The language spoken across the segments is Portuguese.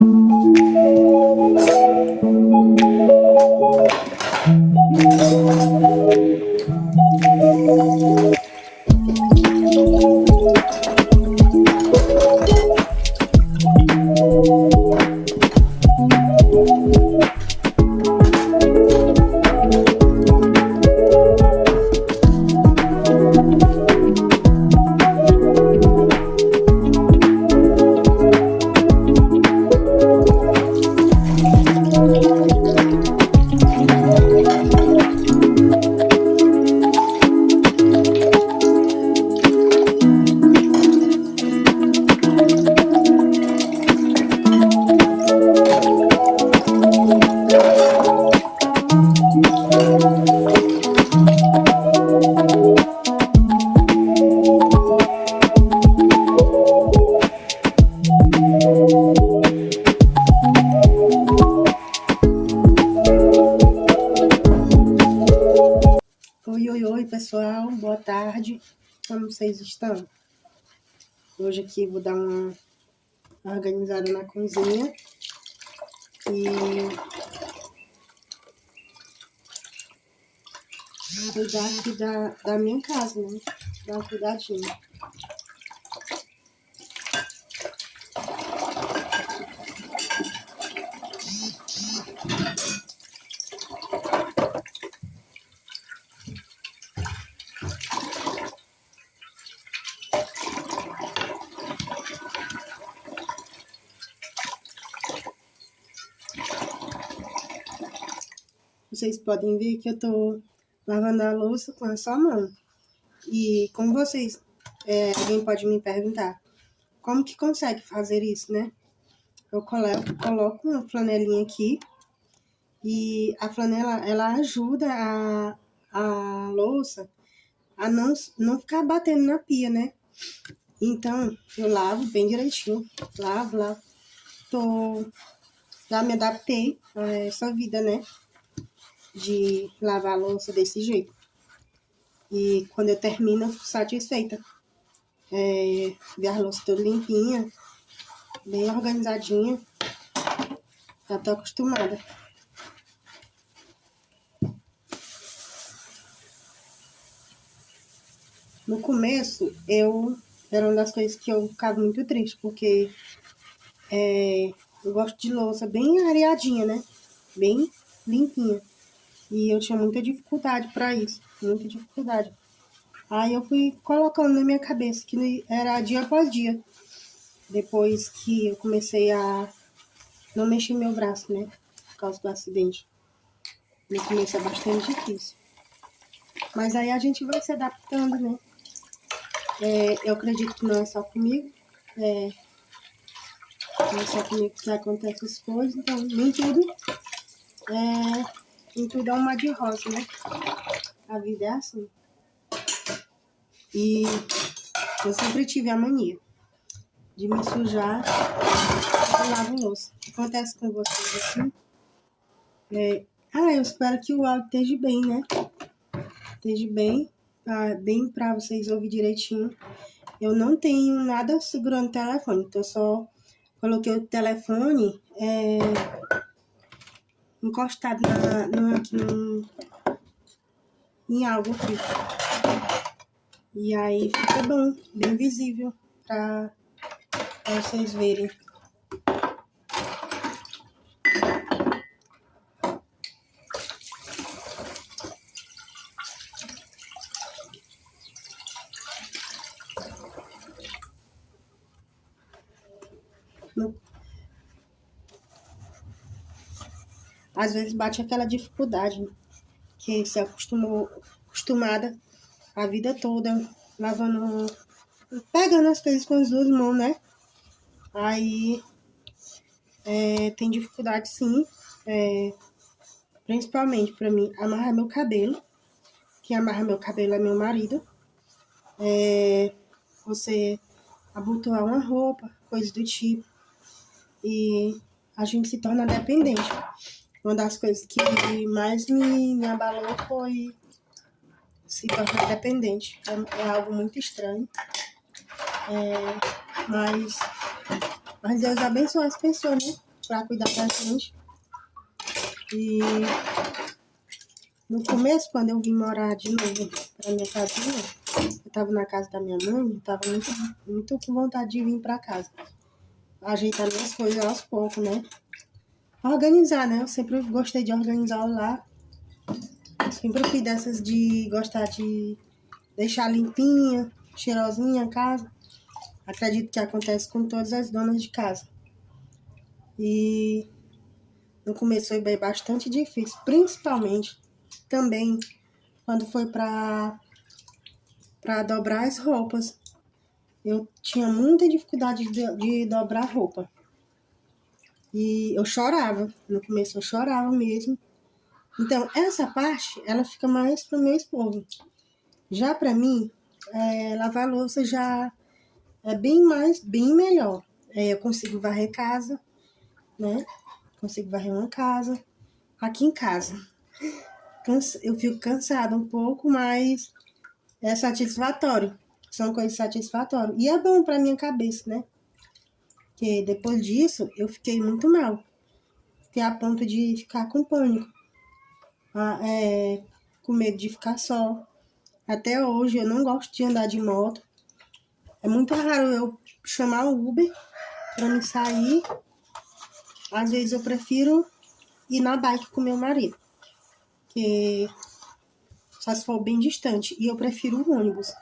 Oi, pessoal, boa tarde, como vocês estão? Hoje aqui vou dar uma organizada na cozinha e cuidar aqui da minha casa, né? Dar uma cuidadinha. Vocês podem ver que eu tô lavando a louça com a só mão. E como vocês, alguém pode me perguntar, como que consegue fazer isso, né? Eu coloco uma flanelinha aqui e a flanela, ela ajuda a louça a não ficar batendo na pia, né? Então, eu lavo bem direitinho. Lavo. Já me adaptei a essa vida, né? De lavar a louça desse jeito. E quando eu termino, eu fico satisfeita. Ver a louça toda limpinha, bem organizadinha. Já tô acostumada. No começo, era uma das coisas que eu ficava muito triste, porque eu gosto de louça bem areadinha, né? Bem limpinha. E eu tinha muita dificuldade para isso, muita dificuldade. Aí eu fui colocando na minha cabeça que era dia após dia. Depois que eu comecei a não mexer meu braço, né? Por causa do acidente. No começo é bastante difícil. Mas aí a gente vai se adaptando, né? Eu acredito que não é só comigo. Não é só comigo que acontecem as coisas. Então, nem tudo é um mar de rosa, né? A vida é assim. E eu sempre tive a mania de me sujar e lavo louça. Acontece com vocês assim? Eu espero que o áudio esteja bem, né? Esteja bem, bem para vocês ouvir direitinho. Eu não tenho nada segurando o telefone, então só coloquei o telefone encostado em algo aqui. E aí fica bom, bem visível para vocês verem. Às vezes bate aquela dificuldade, que se acostumada a vida toda lavando, pegando as coisas com as duas mãos, né? Aí tem dificuldade sim, principalmente para mim amarrar meu cabelo. Quem amarra meu cabelo é meu marido. Você abotoar uma roupa, coisas do tipo. E a gente se torna dependente. Uma das coisas que mais me abalou foi se tornar dependente. É algo muito estranho. Mas Deus abençoe as pessoas, né? para cuidar da gente. E no começo, quando eu vim morar de novo pra minha casinha, eu tava na casa da minha mãe, eu tava muito com vontade de vir pra casa. Ajeitar minhas coisas aos poucos, né? Organizar, né? Eu sempre gostei de organizar o lar. Sempre fui dessas de gostar de deixar limpinha, cheirosinha a casa. Acredito que acontece com todas as donas de casa. E no começo foi bastante difícil, principalmente também quando foi para dobrar as roupas. Eu tinha muita dificuldade de dobrar roupa. E eu chorava. No começo eu chorava mesmo. Então, essa parte, ela fica mais pro meu esposo. Já para mim, lavar louça já é bem melhor. Eu consigo varrer casa, né? Consigo varrer uma casa. Aqui em casa. Eu fico cansada um pouco, mas é satisfatório. São coisas satisfatórias. E é bom pra minha cabeça, né? Porque depois disso, eu fiquei muito mal. Fiquei a ponto de ficar com pânico. Com medo de ficar só. Até hoje, eu não gosto de andar de moto. É muito raro eu chamar o Uber pra me sair. Às vezes, eu prefiro ir na bike com meu marido. Porque só se for bem distante. E eu prefiro o ônibus.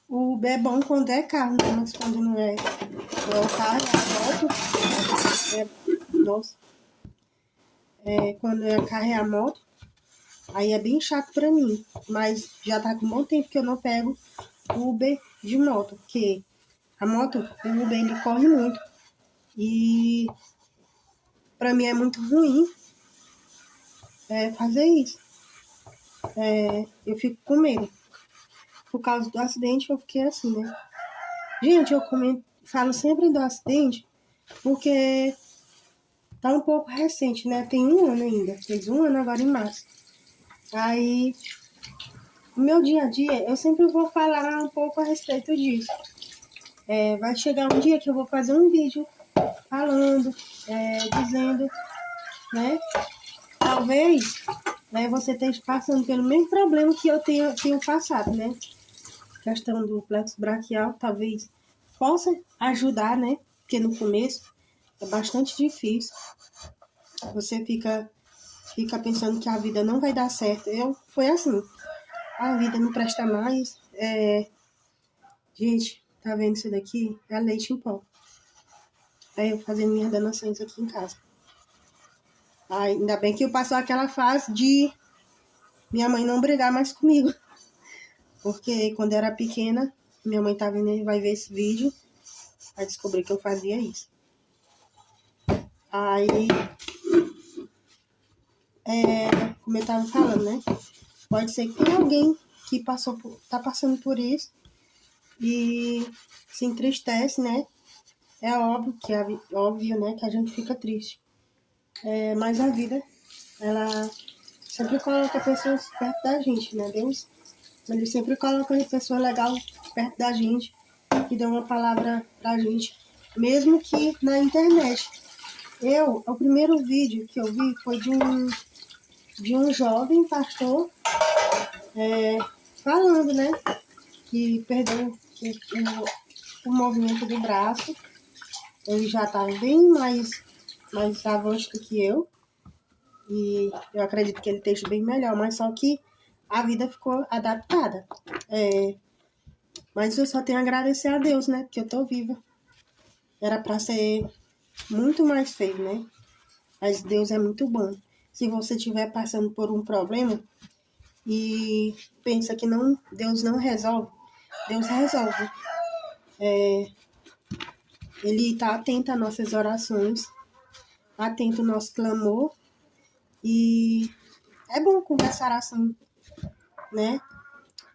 O Uber é bom quando é carro, né? Mas quando não é o carro, é a moto. Nossa. Quando é carro, é a moto. Aí é bem chato pra mim. Mas já tá com um bom tempo que eu não pego Uber de moto. Porque a moto, o Uber, ele corre muito. E pra mim é muito ruim fazer isso. Eu fico com medo. Por causa do acidente, eu fiquei assim, né? Gente, falo sempre do acidente porque tá um pouco recente, né? Tem um ano ainda. Fez um ano agora em março. Aí, no meu dia a dia, eu sempre vou falar um pouco a respeito disso. Vai chegar um dia que eu vou fazer um vídeo falando, dizendo, né? Talvez você esteja passando pelo mesmo problema que eu tenho passado, né? Questão do plexo braquial, talvez possa ajudar, né? Porque no começo é bastante difícil. Você fica pensando que a vida não vai dar certo. Foi assim. A vida não presta mais. Gente, tá vendo isso daqui? É leite em pó. Aí eu fazendo minhas danações aqui em casa. Ainda bem que eu passou aquela fase de minha mãe não brigar mais comigo. Porque quando eu era pequena, minha mãe tá vendo, vai ver esse vídeo, vai descobrir que eu fazia isso. Aí, como eu tava falando, né? Pode ser que tenha alguém que tá passando por isso e se entristece, né? É óbvio, né, que a gente fica triste. Mas a vida, ela sempre coloca pessoas perto da gente, né? Deus, ele sempre coloca uma pessoa legal perto da gente, que dá uma palavra pra gente, mesmo que na internet. O primeiro vídeo que eu vi foi de um jovem pastor falando, né, que perdeu o movimento do braço. Ele já tá bem mais avançado do que eu. E eu acredito que ele esteja bem melhor, mas só que a vida ficou adaptada. Mas eu só tenho a agradecer a Deus, né? Porque eu tô viva. Era pra ser muito mais feio, né? Mas Deus é muito bom. Se você estiver passando por um problema e pensa que Deus não resolve, Deus resolve. Ele tá atento às nossas orações, atento ao nosso clamor. E é bom conversar assim, né?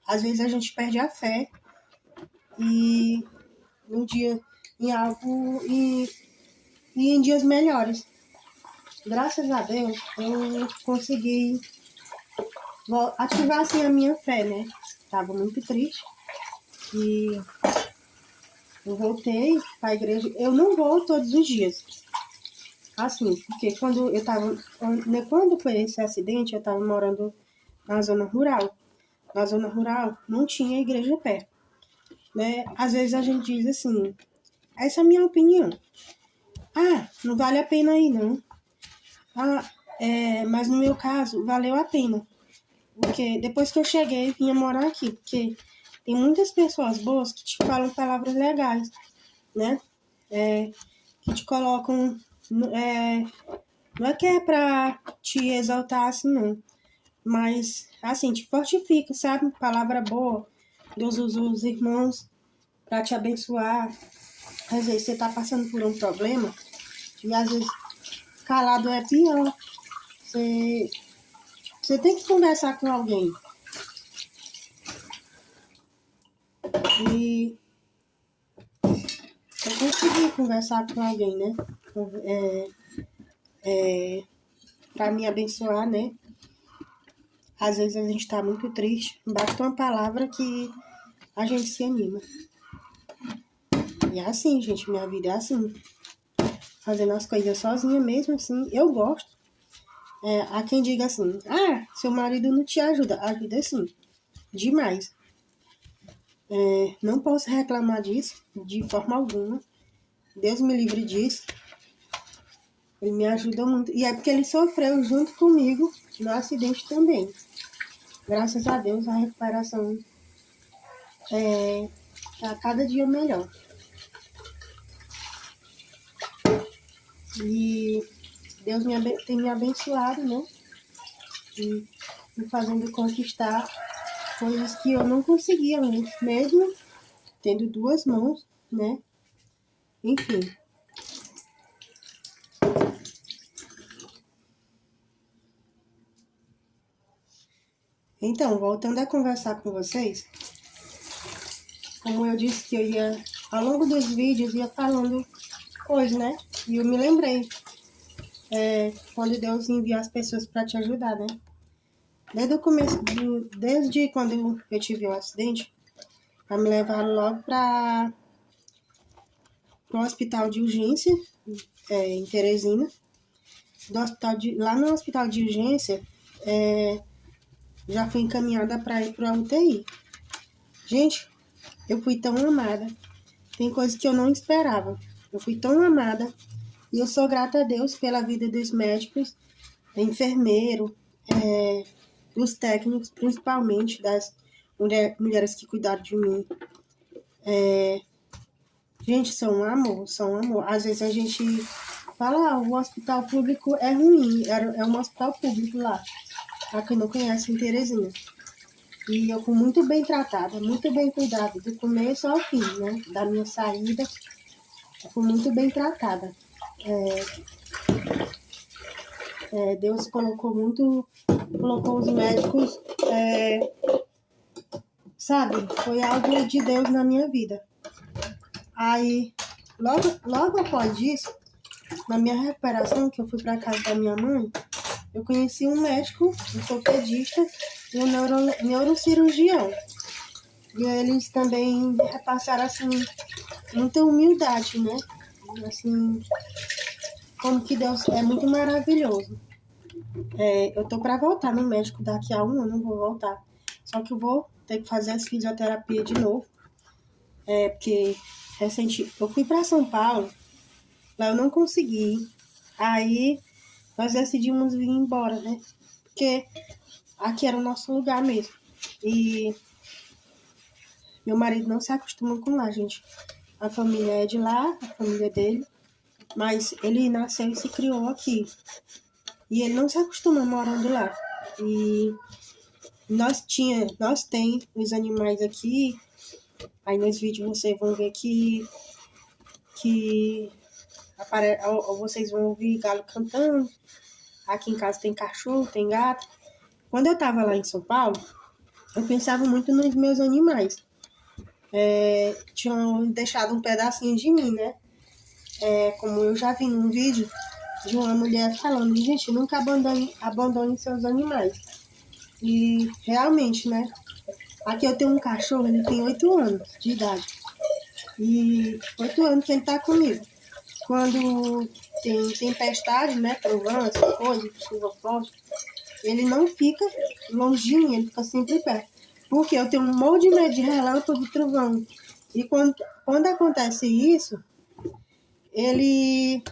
Às vezes a gente perde a fé e um dia em algo e em dias melhores. Graças a Deus eu consegui ativar assim a minha fé, né? Tava muito triste e Eu voltei para a igreja. Eu não vou todos os dias. Assim, porque quando foi esse acidente, eu estava morando na zona rural. Na zona rural não tinha igreja perto, né? Às vezes a gente diz assim, essa é a minha opinião. Ah, não vale a pena ir, não. Ah, mas no meu caso, valeu a pena. Porque depois que eu cheguei, vinha morar aqui. Porque tem muitas pessoas boas que te falam palavras legais, né? Que te colocam... não é que é pra te exaltar assim, não. Mas, assim, te fortifica, sabe? Palavra boa. Deus usa os irmãos pra te abençoar. Às vezes você tá passando por um problema e às vezes calado é pior. Você tem que conversar com alguém. E eu consegui conversar com alguém, né? Pra me abençoar, né? Às vezes a gente tá muito triste. Basta uma palavra que a gente se anima. E é assim, gente. Minha vida é assim. Fazendo as coisas sozinha mesmo, assim. Eu gosto. Há quem diga assim, seu marido não te ajuda. Ajuda sim. Demais. Não posso reclamar disso, de forma alguma. Deus me livre disso. Ele me ajuda muito. E é porque ele sofreu junto comigo no acidente também. Graças a Deus, a recuperação tá cada dia melhor. E Deus tem me abençoado, né? E me fazendo conquistar coisas que eu não conseguia antes, mesmo tendo duas mãos, né? Enfim. Então, voltando a conversar com vocês, como eu disse que eu ia, ao longo dos vídeos, ia falando coisas, né? E eu me lembrei, quando Deus envia as pessoas para te ajudar, né? Desde o começo, desde quando eu tive um acidente, me levaram logo para o hospital de urgência, em Teresina. Lá no hospital de urgência, já fui encaminhada para ir para a UTI. Gente, eu fui tão amada. Tem coisas que eu não esperava. Eu fui tão amada. E eu sou grata a Deus pela vida dos médicos, enfermeiro, dos técnicos, principalmente das mulheres que cuidaram de mim. Gente, são um amor, são um amor. Às vezes a gente fala, o hospital público é ruim. É um hospital público lá. Pra quem não conhece, em Teresina. E eu fui muito bem tratada, muito bem cuidada, do começo ao fim, né? Da minha saída, eu fui muito bem tratada. Deus colocou os médicos, sabe? Foi algo de Deus na minha vida. Aí, logo após isso, na minha recuperação, que eu fui para casa da minha mãe, eu conheci um médico, um ortopedista e um neurocirurgião. E eles também repassaram, assim, muita humildade, né? Assim, como que Deus é muito maravilhoso. Eu tô para voltar no médico daqui a um ano, vou voltar. Só que eu vou ter que fazer as fisioterapia de novo. Porque eu fui para São Paulo, lá eu não consegui. Aí nós decidimos vir embora, né? Porque aqui era o nosso lugar mesmo. E meu marido não se acostuma com lá, gente. A família é de lá, a família dele. Mas ele nasceu e se criou aqui. E ele não se acostuma morando lá. E nós tem os animais aqui. Aí nos vídeos vocês vão ver que vocês vão ouvir galo cantando. Aqui em casa tem cachorro, tem gato. Quando eu tava lá em São Paulo, eu pensava muito nos meus animais. Tinham deixado um pedacinho de mim, né? Como eu já vi num vídeo de uma mulher falando, gente, nunca abandone seus animais. E realmente, né? Aqui eu tenho um cachorro, ele tem 8 anos de idade. E 8 anos que ele tá comigo. Quando tem tempestade, né, trovão, essas coisas, chuva forte, ele não fica longe de mim, ele fica sempre perto. Porque eu tenho um monte de medo de relâmpago e trovão. E quando acontece isso, ele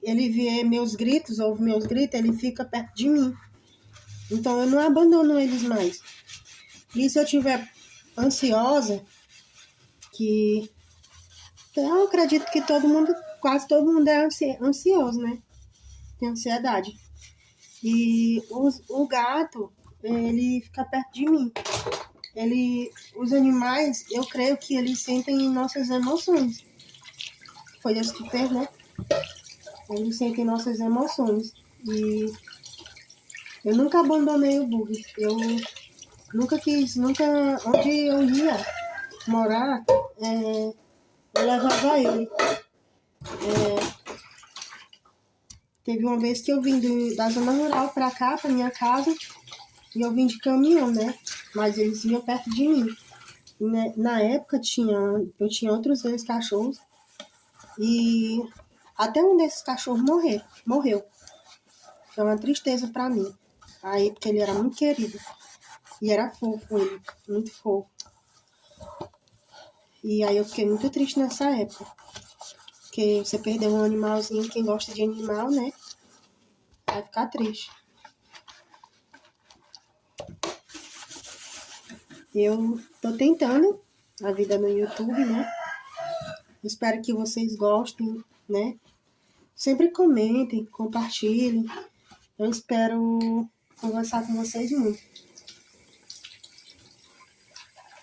vê meus gritos, ouve meus gritos, ele fica perto de mim. Então eu não abandono eles mais. E se eu estiver ansiosa, que eu acredito que quase todo mundo é ansioso, né? Tem ansiedade. E o gato, ele fica perto de mim. Os animais, eu creio que eles sentem nossas emoções. Foi Deus que fez, né? Eles sentem nossas emoções. E eu nunca abandonei o bug. Eu onde eu ia morar, eu levava ele. Teve uma vez que eu vim da zona rural pra cá, pra minha casa, e eu vim de caminhão, né? Mas eles vinham perto de mim. E, né, na época eu tinha outros 2 cachorros, e até um desses cachorros morreu. Foi uma tristeza pra mim. Aí, porque ele era muito querido. E era fofo ele, muito fofo. E aí eu fiquei muito triste nessa época. Porque você perdeu um animalzinho, quem gosta de animal, né? Vai ficar triste. Eu tô tentando a vida no YouTube, né? Espero que vocês gostem, né? Sempre comentem, compartilhem. Eu espero conversar com vocês muito.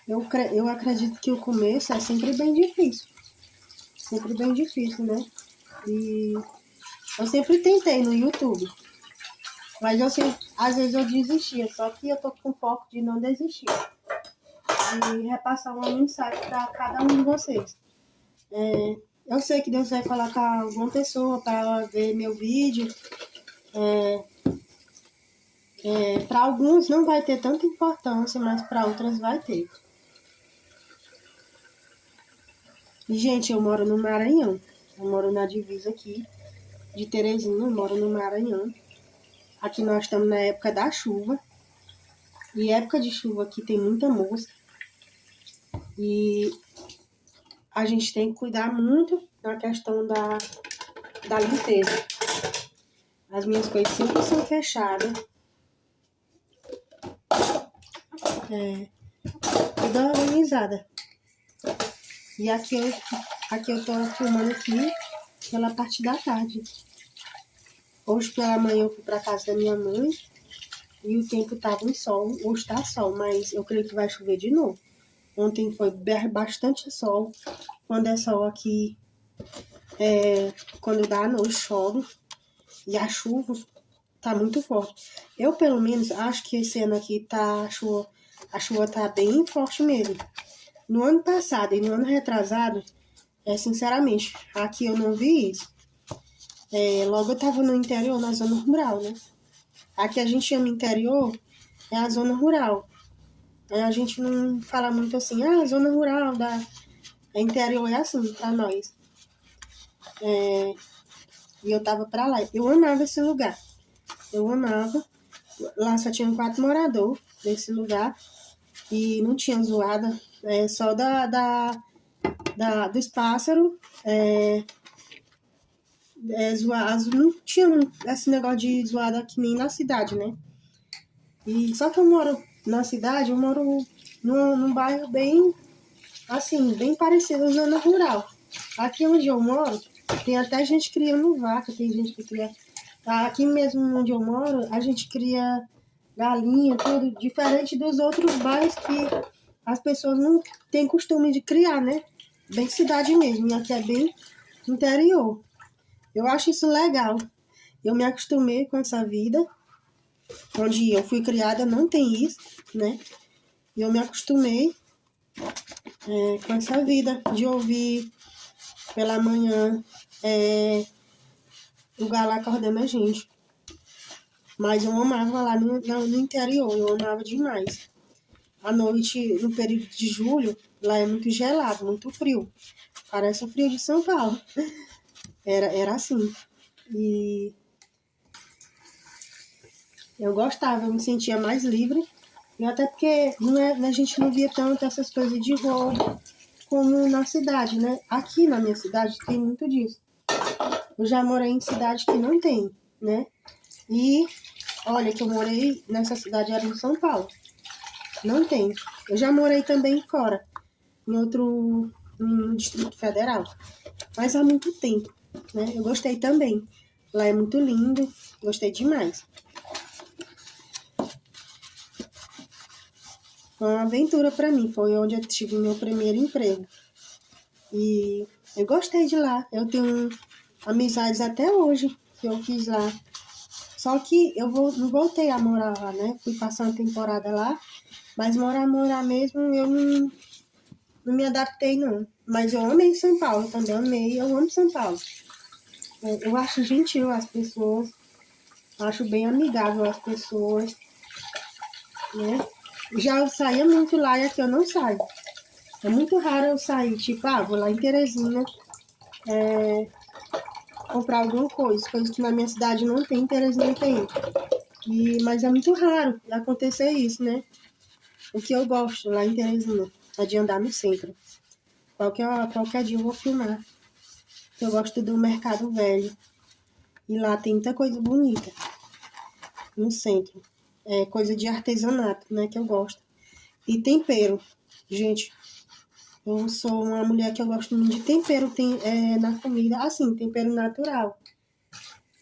Eu acredito que o começo é sempre bem difícil. Sempre bem difícil, né? E eu sempre tentei no YouTube. Mas às vezes eu desistia. Só que eu tô com foco de não desistir. E repassar uma mensagem para cada um de vocês. Eu sei que Deus vai colocar alguma pessoa para ver meu vídeo. Para alguns não vai ter tanta importância, mas para outras vai ter. E, gente, eu moro no Maranhão. Eu moro na divisa aqui de Teresina, eu moro no Maranhão. Aqui nós estamos na época da chuva. E época de chuva aqui tem muita mosca. E a gente tem que cuidar muito na questão da limpeza. As minhas coisas sempre são fechadas. Tudo organizada. E aqui eu tô filmando aqui pela parte da tarde. Hoje pela manhã eu fui pra casa da minha mãe e o tempo tava um sol. Hoje tá sol, mas eu creio que vai chover de novo. Ontem foi bastante sol. Quando é sol aqui, quando dá à noite chove. E a chuva tá muito forte. Eu, pelo menos, acho que esse ano aqui a chuva tá bem forte mesmo. No ano passado e no ano retrasado, sinceramente, aqui eu não vi isso. Logo eu tava no interior, na zona rural, né? Aqui a gente chama interior, é a zona rural. A gente não fala muito assim, zona rural, interior é assim pra nós. E eu tava pra lá. Eu amava esse lugar. Eu amava. Lá só tinha 4 moradores nesse lugar. E não tinha zoada. Só dos pássaros. Não tinha esse negócio de zoada aqui nem na cidade, né? E só que eu moro na cidade, eu moro num bairro bem, assim, bem parecido à zona rural. Aqui onde eu moro, tem até gente criando vaca, tem gente que cria. Aqui mesmo onde eu moro, a gente cria galinha, tudo diferente dos outros bairros que as pessoas não têm costume de criar, né? Bem cidade mesmo, e aqui é bem interior. Eu acho isso legal. Eu me acostumei com essa vida, onde eu fui criada não tem isso, né? E eu me acostumei com essa vida de ouvir pela manhã o galo acordando a gente. Mas eu amava lá no interior, eu amava demais. À noite, no período de julho, Lá é muito gelado, muito frio. Parece o frio de São Paulo. Era assim. E eu gostava, eu me sentia mais livre. E até porque a gente não via tanto essas coisas de roubo como na cidade, né? Aqui na minha cidade tem muito disso. Eu já morei em cidade que não tem, né? E olha que eu morei nessa cidade, era em São Paulo. Não tem. Eu já morei também fora, em outro no Distrito Federal. Mas há muito tempo, né? Eu gostei também. Lá é muito lindo, gostei demais. Foi uma aventura para mim, foi onde eu tive meu primeiro emprego. E eu gostei de lá. Eu tenho amizades até hoje que eu fiz lá. Só que não voltei a morar lá, né? Fui passar uma temporada lá, mas morar mesmo eu não me adaptei, não. Mas eu amei São Paulo também, amei. Eu amo São Paulo. Eu acho gentil as pessoas, acho bem amigável as pessoas, né? Já eu saía muito lá e aqui eu não saio. É muito raro eu sair, tipo, vou lá em Teresina comprar alguma coisa que na minha cidade não tem, em Teresina tem. Mas é muito raro acontecer isso, né? O que eu gosto lá em Teresina é de andar no centro. Qualquer dia eu vou filmar. Eu gosto do Mercado Velho. E lá tem muita coisa bonita no centro. É coisa de artesanato, né? Que eu gosto. E tempero. Gente, eu sou uma mulher que eu gosto muito de tempero na comida. Assim, tempero natural.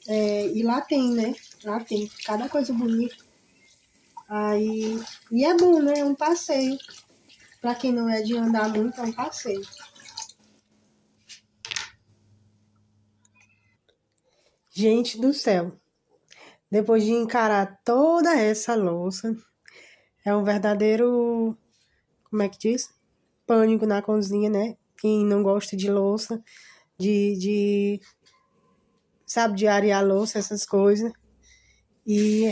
E lá tem, né? Lá tem cada coisa bonita. E é bom, né? É um passeio. Pra quem não é de andar muito, é um passeio. Gente do céu. Depois de encarar toda essa louça, é um verdadeiro, como é que diz? Pânico na cozinha, né? Quem não gosta de louça, sabe, de arear a louça, essas coisas. E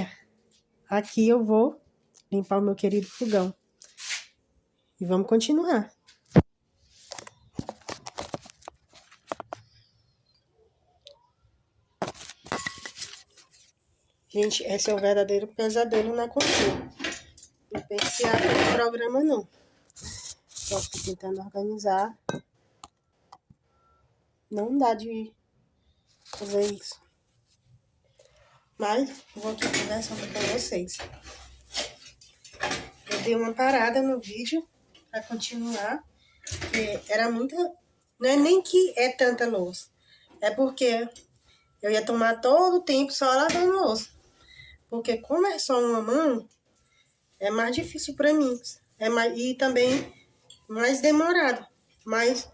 aqui eu vou limpar o meu querido fogão. E vamos continuar. Gente, esse é o verdadeiro pesadelo na cozinha. Não pense no programa, não. Só estou tentando organizar. Não dá de fazer isso. Mas vou aqui conversando com vocês. Eu dei uma parada no vídeo para continuar. Porque era muita. Não é nem que é tanta louça. É porque eu ia tomar todo o tempo só lavando louça. Porque como é só uma mão, é mais difícil para mim. E também mais demorado. Mais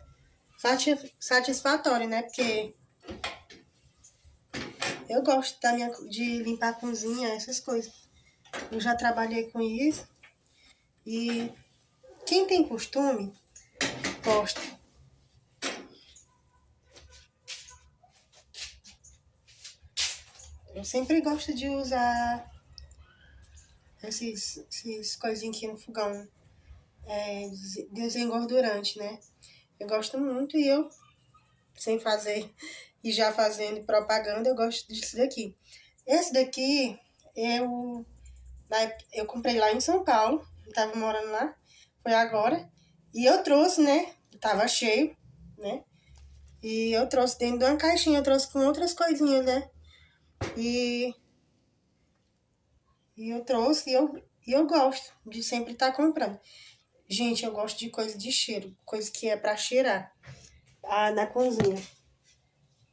satisfatório, né? Porque eu gosto de limpar a cozinha, essas coisas. Eu já trabalhei com isso. E quem tem costume, gosta. Eu sempre gosto de usar esses coisinhos aqui no fogão, desengordurante, né? Eu gosto muito e eu, sem fazer e já fazendo propaganda, eu gosto disso daqui. Esse daqui, eu comprei lá em São Paulo, eu tava morando lá, foi agora, e eu trouxe, né? Tava cheio, né? E eu trouxe dentro de uma caixinha, eu trouxe com outras coisinhas, né? E eu trouxe e eu gosto de sempre estar comprando. Gente, eu gosto de coisa de cheiro, coisa que é pra cheirar na cozinha.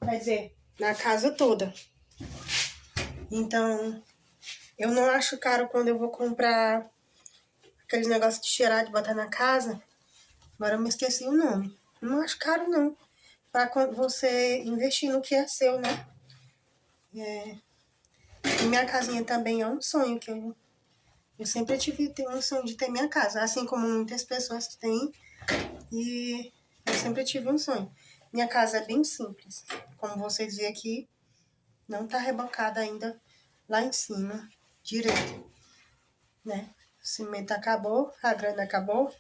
Quer dizer, na casa toda. Então, eu não acho caro quando eu vou comprar aqueles negócios de cheirar, de botar na casa. Agora eu me esqueci o nome. Não acho caro, não. Pra você investir no que é seu, né? E minha casinha também é um sonho que eu sempre tive um sonho de ter minha casa. Assim como muitas pessoas têm. E eu sempre tive um sonho. Minha casa é bem simples. Como vocês veem aqui, não tá rebocada ainda lá em cima, direito, né? O cimento acabou, a grana acabou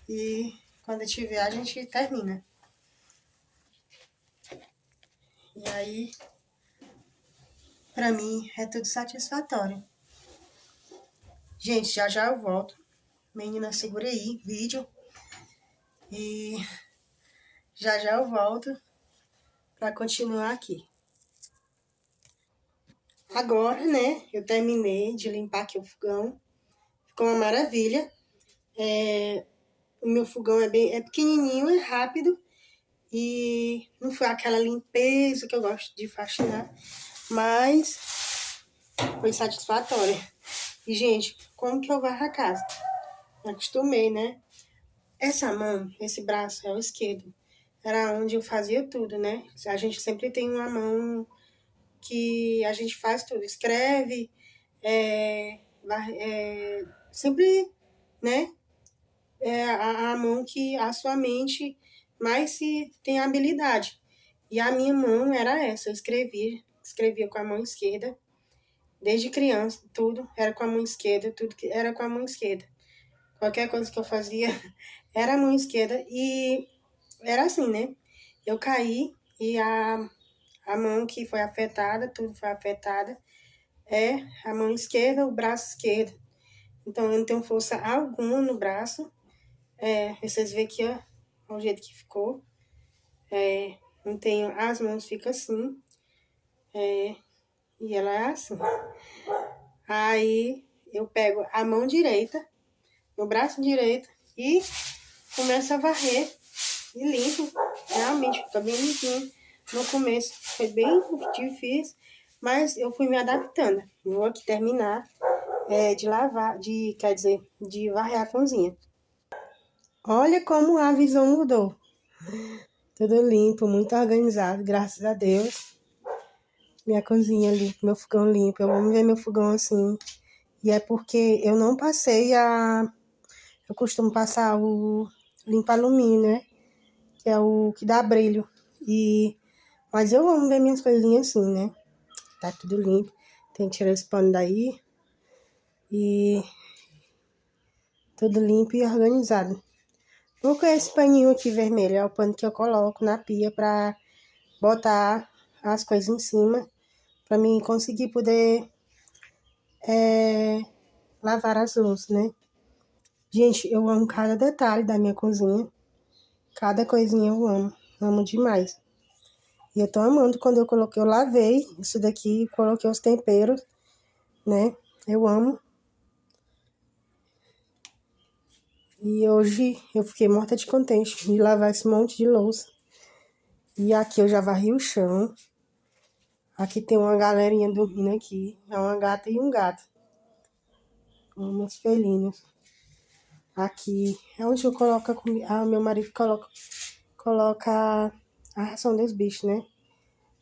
e Quando tiver, a gente termina. E aí, pra mim, é tudo satisfatório. Gente, já já eu volto. Menina, segura aí, vídeo. E já já eu volto pra continuar aqui. Agora, né, eu terminei de limpar aqui o fogão. Ficou uma maravilha. O meu fogão é pequenininho, é rápido. E não foi aquela limpeza que eu gosto de faxinar. Mas foi satisfatória. E, gente, como que eu varro a casa? Acostumei, né? Essa mão, esse braço é o esquerdo. Era onde eu fazia tudo, né? A gente sempre tem uma mão que a gente faz tudo. Escreve, sempre, né? É a mão que a sua mente mais se tem habilidade. E a minha mão era essa. Eu escrevia com a mão esquerda. Desde criança, tudo era com a mão esquerda, tudo que era com a mão esquerda. Qualquer coisa que eu fazia era a mão esquerda e era assim, né? Eu caí e a mão que foi afetada, tudo foi afetada, é a mão esquerda, o braço esquerdo. Então eu não tenho força alguma no braço. Vocês veem aqui, ó, o jeito que ficou. Não tenho, as mãos ficam assim. E ela é assim. Aí eu pego a mão direita, no braço direito, e começo a varrer e limpo. Realmente fica bem limpinho. No começo foi bem difícil, mas eu fui me adaptando. Vou aqui terminar de lavar, quer dizer, de varrer a cozinha. Olha como a visão mudou. Tudo limpo, muito organizado, graças a Deus. Minha cozinha limpa, meu fogão limpo. Eu amo ver meu fogão assim. E é porque eu não passei eu costumo passar o limpa-alumínio, né? Que é o que dá brilho. Mas eu amo ver minhas coisinhas assim, né? Tá tudo limpo. Tem que tirar esse pano daí. E tudo limpo e organizado. Porque esse paninho aqui vermelho é o pano que eu coloco na pia pra botar as coisas em cima. Pra mim conseguir poder lavar as louças, né? Gente, eu amo cada detalhe da minha cozinha. Cada coisinha eu amo. Amo demais. E eu tô amando quando eu lavei isso daqui, coloquei os temperos, né? Eu amo. E hoje eu fiquei morta de contente de lavar esse monte de louça. E aqui eu já varri o chão. Aqui tem uma galerinha dormindo aqui. É uma gata e um gato. Meus felhinhos. Aqui é onde eu coloco a comida. Meu marido coloca a ração dos bichos, né?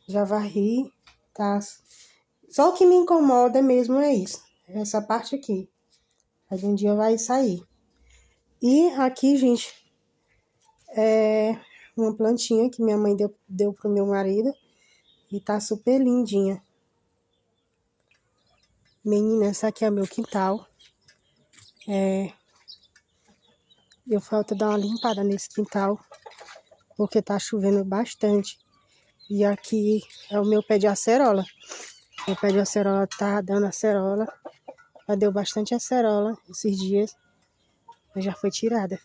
Já varri, tá? Só o que me incomoda mesmo é isso. Essa parte aqui. Mas um dia vai sair. E aqui, gente, é uma plantinha que minha mãe deu pro meu marido. E tá super lindinha. Menina, essa aqui é o meu quintal. Eu falta dar uma limpada nesse quintal. Porque tá chovendo bastante. E aqui é o meu pé de acerola. Meu pé de acerola tá dando acerola. Já deu bastante acerola esses dias. Mas já foi tirada.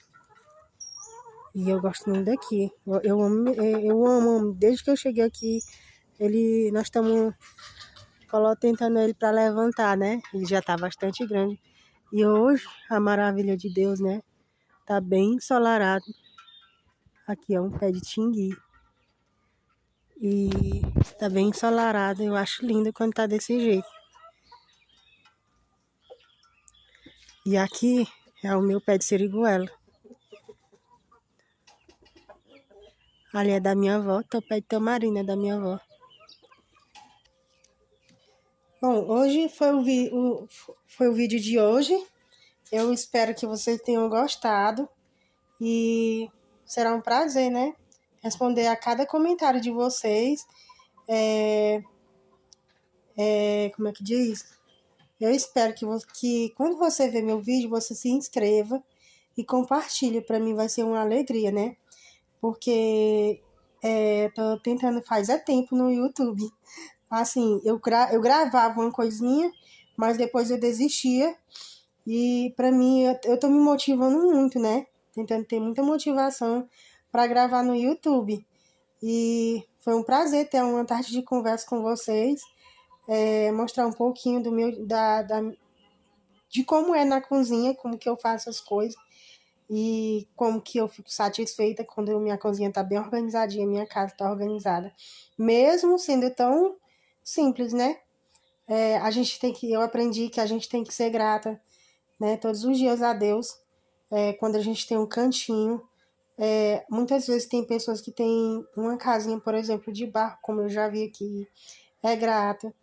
E eu gosto muito daqui. Eu amo. Desde que eu cheguei aqui, nós estamos tentando ele para levantar, né? Ele já tá bastante grande. E hoje, a maravilha de Deus, né? Tá bem ensolarado. Aqui é um pé de tingui. E tá bem ensolarado. Eu acho lindo quando tá desse jeito. E aqui é o meu pé de siriguela. Ali é da minha avó. O pé de tamarina é da minha avó. Bom, hoje foi o vídeo de hoje. Eu espero que vocês tenham gostado. E será um prazer, né? Responder a cada comentário de vocês. Como é que diz? Eu espero que quando você ver meu vídeo, você se inscreva e compartilhe. Para mim vai ser uma alegria, né? Porque tô tentando faz tempo no YouTube. Assim, eu gravava uma coisinha, mas depois eu desistia. E para mim, eu tô me motivando muito, né? Tentando ter muita motivação para gravar no YouTube. E foi um prazer ter uma tarde de conversa com vocês, mostrar um pouquinho do meu, de como é na cozinha, como que eu faço as coisas e como que eu fico satisfeita quando minha cozinha tá bem organizadinha, minha casa tá organizada. Mesmo sendo tão simples, né? Eu aprendi que a gente tem que ser grata, né? Todos os dias a Deus, quando a gente tem um cantinho. Muitas vezes tem pessoas que têm uma casinha, por exemplo, de barro, como eu já vi aqui, é grata.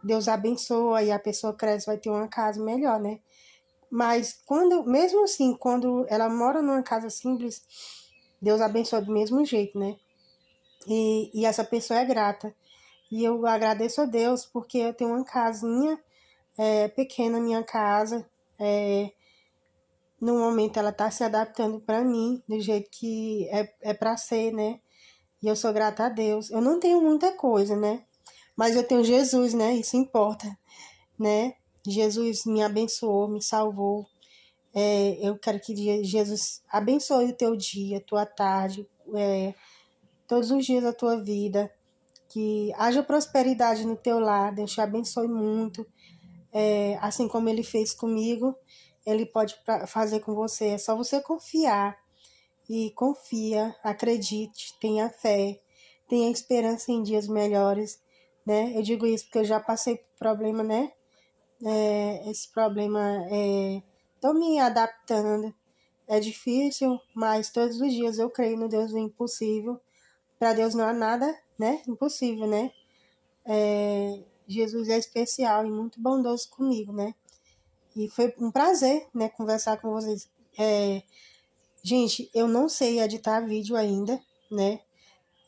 Deus abençoa e a pessoa cresce, vai ter uma casa melhor, né? Mas mesmo assim, quando ela mora numa casa simples, Deus abençoa do mesmo jeito, né? E essa pessoa é grata. E eu agradeço a Deus porque eu tenho uma casinha pequena, minha casa. No momento ela está se adaptando para mim do jeito que é para ser, né? E eu sou grata a Deus. Eu não tenho muita coisa, né? Mas eu tenho Jesus, né? Isso importa, né? Jesus me abençoou, me salvou. Eu quero que Jesus abençoe o teu dia, a tua tarde, todos os dias da tua vida. Que haja prosperidade no teu lar. Deus te abençoe muito. Assim como Ele fez comigo, Ele pode fazer com você. É só você confiar. E confia, acredite, tenha fé, tenha esperança em dias melhores, né? Eu digo isso porque eu já passei por problema, né? Esse problema, tô me adaptando. É difícil, mas todos os dias eu creio no Deus do impossível. Para Deus não há nada, né? Impossível, né? Jesus é especial e muito bondoso comigo, né? E foi um prazer, né, conversar com vocês. Gente, eu não sei editar vídeo ainda, né?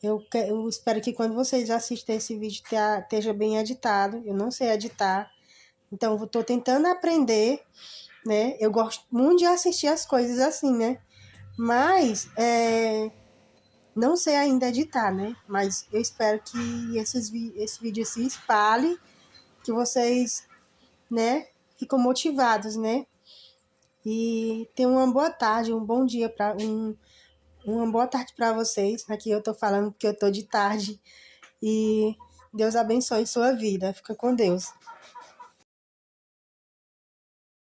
Eu espero que quando vocês assistirem esse vídeo esteja bem editado. Eu não sei editar, então eu estou tentando aprender, né? Eu gosto muito de assistir as coisas assim, né? Mas não sei ainda editar, né? Mas eu espero que esse vídeo se espalhe, que vocês, né, ficam motivados, né? E tenham uma boa tarde, um bom dia uma boa tarde para vocês. Aqui eu tô falando porque eu tô de tarde. E Deus abençoe sua vida. Fica com Deus.